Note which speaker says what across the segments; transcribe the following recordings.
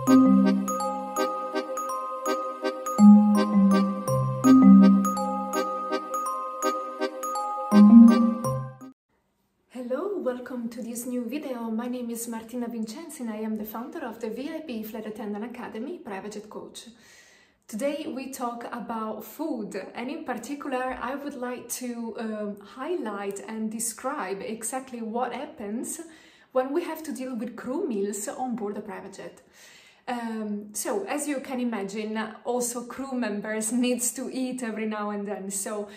Speaker 1: Hello, welcome to this new video. My name is Martina Vincenzi and I am the founder of the VIP Flight Attendant Academy Private Jet Coach. Today we talk about food, and in particular I would like to highlight and describe exactly what happens when we have to deal with crew meals on board a private jet. So as you can imagine, also crew members needs to eat every now and then. So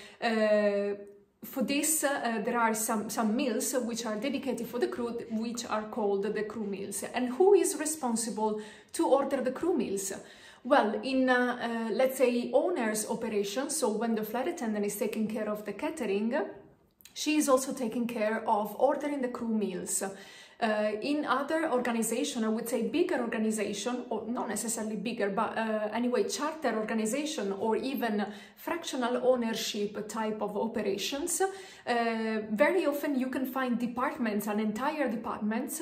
Speaker 1: for this, there are some meals which are dedicated for the crew, which are called the crew meals. And who is responsible to order the crew meals? Well, in, let's say, owner's operations, so when the flight attendant is taking care of the catering, she is also taking care of ordering the crew meals. In other organization, I would say bigger organization, or not necessarily bigger, but anyway, charter organization or even fractional ownership type of operations, very often you can find departments and entire departments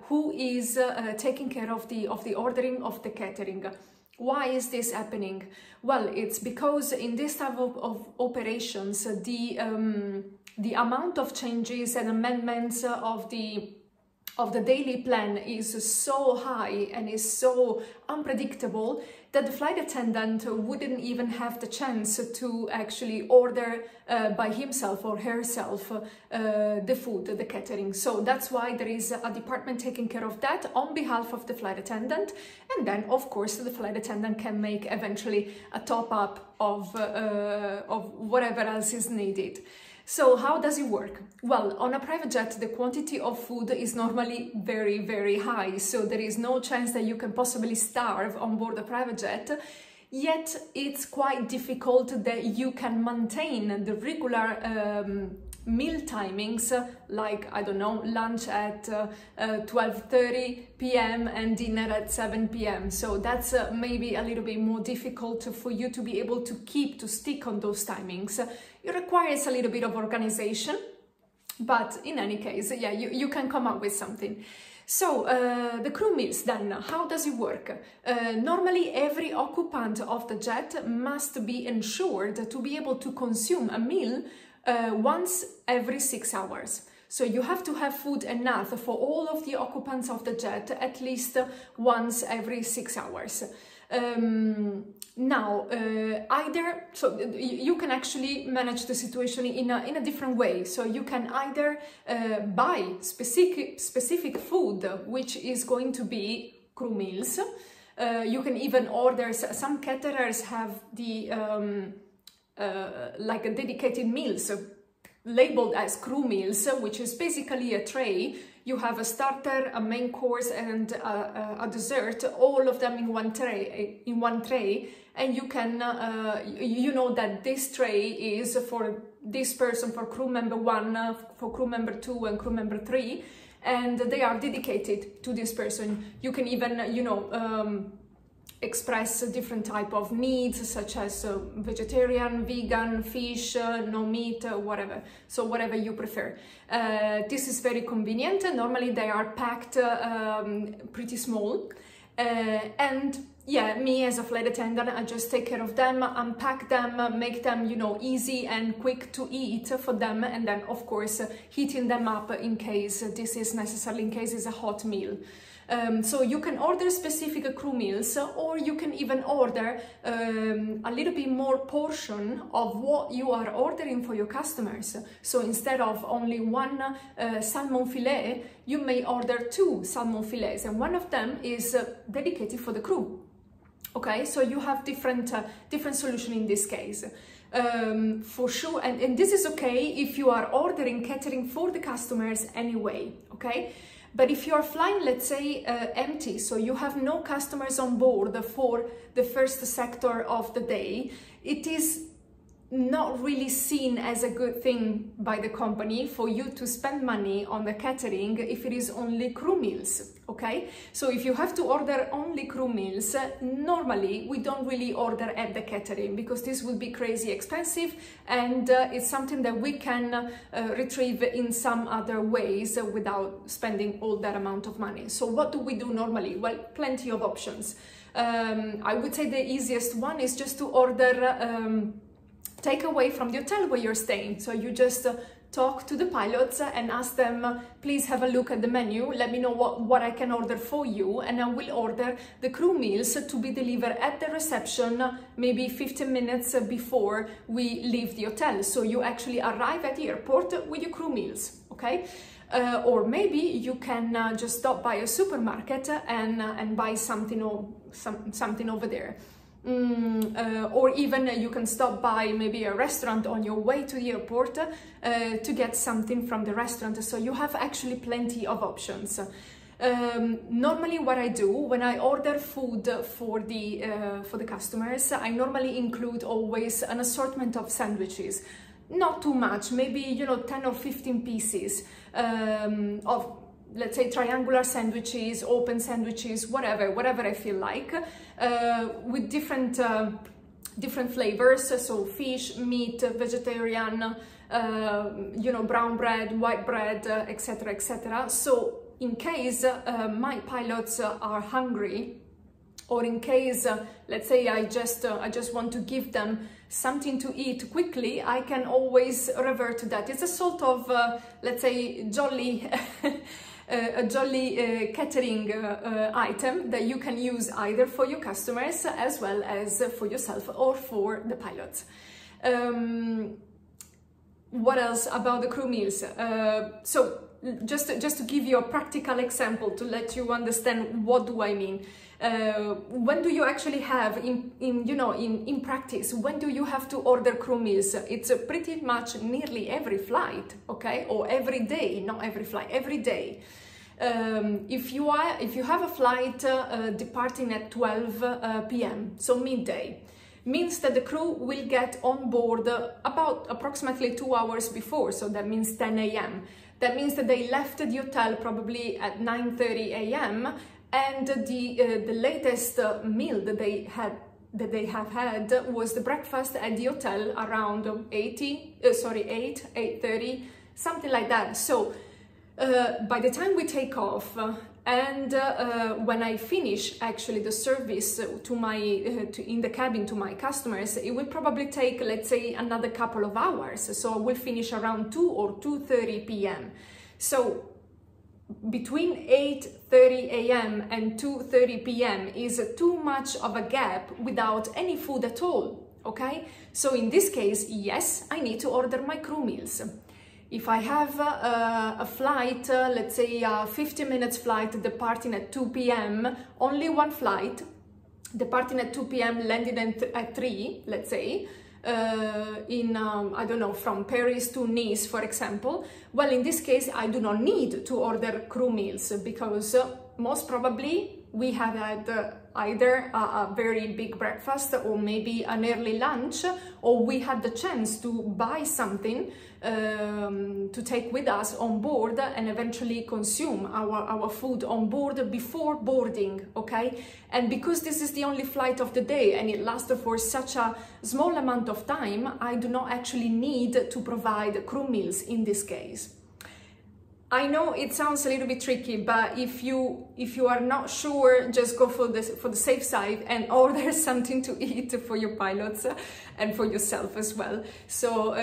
Speaker 1: who is taking care of the ordering of the catering. Why is this happening? Well, it's because in this type of operations, the amount of changes and amendments of the daily plan is so high and is so unpredictable that the flight attendant wouldn't even have the chance to actually order by himself or herself the food, the catering. So that's why there is a department taking care of that on behalf of the flight attendant, and then of course the flight attendant can make eventually a top up of whatever else is needed. So how does it work? Well, on a private jet, the quantity of food is normally very, very high. So there is no chance that you can possibly starve on board a private jet. Yet it's quite difficult that you can maintain the regular meal timings, like, I don't know, lunch at 12:30 p.m. and dinner at 7 p.m. So that's maybe a little bit more difficult for you to be able to stick on those timings. It requires a little bit of organization, but in any case, yeah, you can come up with something. So the crew meals then, how does it work? Normally every occupant of the jet must be ensured to be able to consume a meal once every 6 hours. So you have to have food enough for all of the occupants of the jet at least once every 6 hours. Now, either, so you can actually manage the situation in a different way. So you can either buy specific food, which is going to be crew meals. You can even order, some caterers have the like a dedicated meals labeled as crew meals, which is basically a tray. You have a starter, a main course, and a dessert, all of them in one tray, and you can, you know that this tray is for this person, for crew member 1, for crew member 2, and crew member 3, and they are dedicated to this person. You can even, you know, express different type of needs, such as vegetarian, vegan, fish, no meat, whatever. So whatever you prefer. This is very convenient. Normally they are packed pretty small. And yeah, me as a flight attendant, I just take care of them, unpack them, make them, you know, easy and quick to eat for them, and then of course heating them up in case this is necessary, in case it's a hot meal. So you can order specific crew meals, or you can even order a little bit more portion of what you are ordering for your customers. So instead of only one salmon fillet, you may order 2 salmon fillets, and one of them is dedicated for the crew. Okay, so you have different solution in this case. For sure, and this is okay if you are ordering catering for the customers anyway, okay? But if you are flying, let's say, empty, so you have no customers on board for the first sector of the day, it is not really seen as a good thing by the company for you to spend money on the catering if it is only crew meals, okay? So if you have to order only crew meals, normally we don't really order at the catering because this would be crazy expensive, and it's something that we can retrieve in some other ways without spending all that amount of money. So what do we do normally? Well, plenty of options. I would say the easiest one is just to order take away from the hotel where you're staying. So you just talk to the pilots and ask them, please have a look at the menu, let me know what I can order for you, and I will order the crew meals to be delivered at the reception maybe 15 minutes before we leave the hotel. So you actually arrive at the airport with your crew meals, okay? Or maybe you can just stop by a supermarket and buy something over there. Or even you can stop by maybe a restaurant on your way to the airport to get something from the restaurant. So you have actually plenty of options. Normally what I do when I order food for the customers, I normally include always an assortment of sandwiches. Not too much, maybe, you know, 10 or 15 pieces of, let's say, triangular sandwiches, open sandwiches, whatever I feel like, with different flavors, so fish, meat, vegetarian, you know, brown bread, white bread, etc., etc. So in case my pilots are hungry, or in case, let's say, I just want to give them something to eat quickly, I can always revert to that. It's a sort of, let's say, jolly catering item that you can use either for your customers as well as for yourself or for the pilots. What else about the crew meals? So just to give you a practical example to let you understand what do I mean. When do you actually have in practice, when do you have to order crew meals? It's pretty much nearly every flight, okay, or every day, not every flight, every day. If you have a flight departing at 12 p.m, so midday, means that the crew will get on board about approximately 2 hours before, so that means 10 a.m. That means that they left the hotel probably at 9:30 a.m. and the latest meal that they have had was the breakfast at the hotel around 8:30, something like that. So by the time we take off and when I finish actually the service to my in the cabin to my customers, it will probably take, let's say, another couple of hours. So I will finish around 2 or 2:30 p.m. So between 8:30 a.m. and 2:30 p.m. is too much of a gap without any food at all, okay? So in this case, yes, I need to order my crew meals. If I have a flight, let's say a 50 minutes flight departing at 2 p.m., only one flight, departing at 2 p.m., landing at 3, let's say, I don't know, from Paris to Nice, for example, well, in this case, I do not need to order crew meals because most probably we have had either a very big breakfast or maybe an early lunch, or we had the chance to buy something to take with us on board and eventually consume our food on board before boarding, okay? And because this is the only flight of the day and it lasted for such a small amount of time, I do not actually need to provide crew meals in this case. I know it sounds a little bit tricky, but if you are not sure, just go for the safe side and order something to eat for your pilots and for yourself as well. So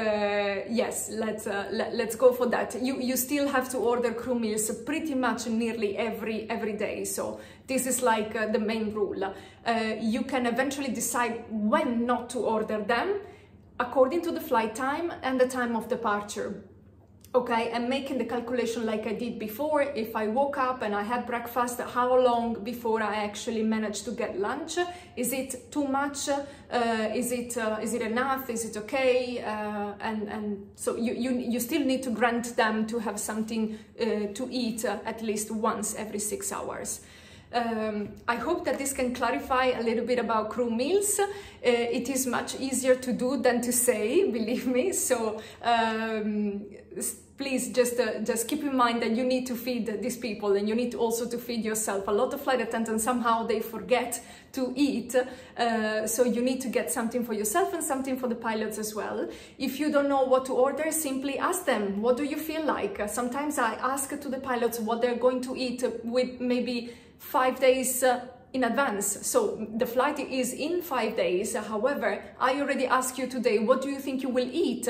Speaker 1: yes, let's go for that. You still have to order crew meals pretty much nearly every day. So this is like the main rule. You can eventually decide when not to order them according to the flight time and the time of departure. Okay, and making the calculation like I did before. If I woke up and I had breakfast, how long before I actually managed to get lunch? Is it too much? Is it enough? Is it okay? And so you still need to grant them to have something to eat at least once every 6 hours. I hope that this can clarify a little bit about crew meals. It is much easier to do than to say, believe me. So please just keep in mind that you need to feed these people, and you need also to feed yourself. A lot of flight attendants, somehow they forget to eat, so you need to get something for yourself and something for the pilots as well. If you don't know what to order, simply ask them, what do you feel like? Sometimes I ask to the pilots what they're going to eat with maybe 5 days in advance. So the flight is in 5 days. However, I already asked you today, what do you think you will eat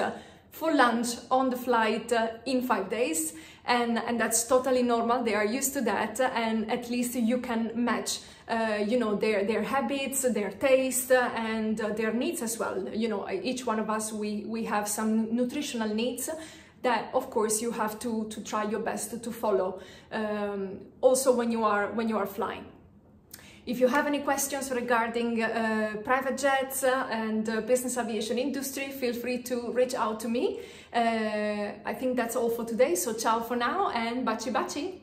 Speaker 1: for lunch on the flight in 5 days? And that's totally normal. They are used to that, and at least you can match you know, their habits, their taste, and their needs as well. You know, each one of us, we have some nutritional needs that of course you have to try your best to follow, also when you are flying. If you have any questions regarding private jets and business aviation industry, feel free to reach out to me. I think that's all for today, so ciao for now and baci baci!